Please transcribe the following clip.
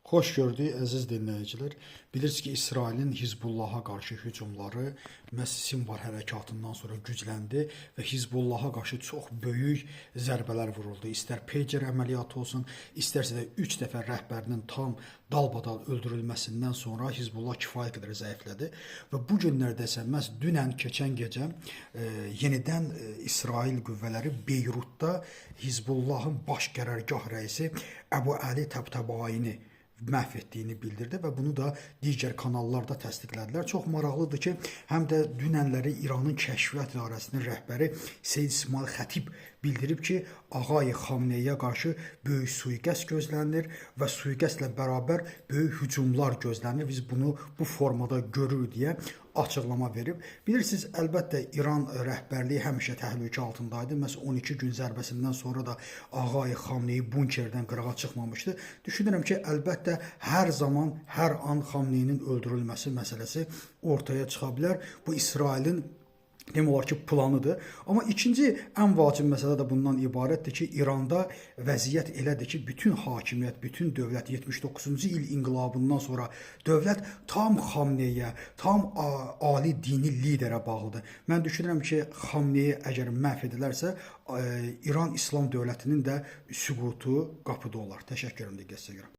Xoş gördük, əziz dinləyicilər. Bilirsiniz ki, İsrailin Hizbullaha qarşı hücumları məhz Sinvar hərəkatından sonra gücləndi və Hizbullaha qarşı çox böyük zərbələr vuruldu. İstər Pager əməliyyatı olsun, istərsə də 3 dəfə rəhbərinin tam dalbadal öldürülməsindən sonra Hizbullah kifayət qədər zəiflədi və bu günlərdə isə məhz dünən keçən gecə yenidən İsrail qüvvələri Beyrutda Hizbullahın baş qərargah rəisi Əbu Əli Təbtəbaini məhv etdiyini bildirdi və bunu da digər kanallarda təsdiqlədilər. Çox maraqlıdır ki, həm də dünənləri İranın Kəşfiyyat İdarəsinin rəhbəri Seyid İsmail Xətib bildirib ki, Ağay Xamneyə qarşı böyük sui-qəsd gözlənilir və sui-qəsdlə bərabər böyük hücumlar gözlənilir. Biz bunu bu formada görürük deyə açıqlama verib. Bilirsiniz, əlbəttə İran rəhbərliyi həmişə təhlükə altındaydı. Məhz 12 gün zərbəsindən sonra da Ağay Xamneyi bunkerdən qırağa çıxmamışdı. Düşünürəm ki, əlbəttə hər zaman, hər an Xamneyinin öldürülməsi məsələsi ortaya çıxa bilər. Bu İsrailin demək olar ki, planıdır. Amma ikinci ən vacib məsələ də bundan ibarətdir ki, İranda vəziyyət elədir ki, bütün hakimiyyət, bütün dövlət 79-cu il inqilabından sonra dövlət tam Xamneyə, tam ali dini liderə bağlıdır. Mən düşünürəm ki, Xamneyi əgər məhv edilərsə, İran İslam dövlətinin də süqutu qapıda olar. Təşəkkür edirəm diqqətinizə görə.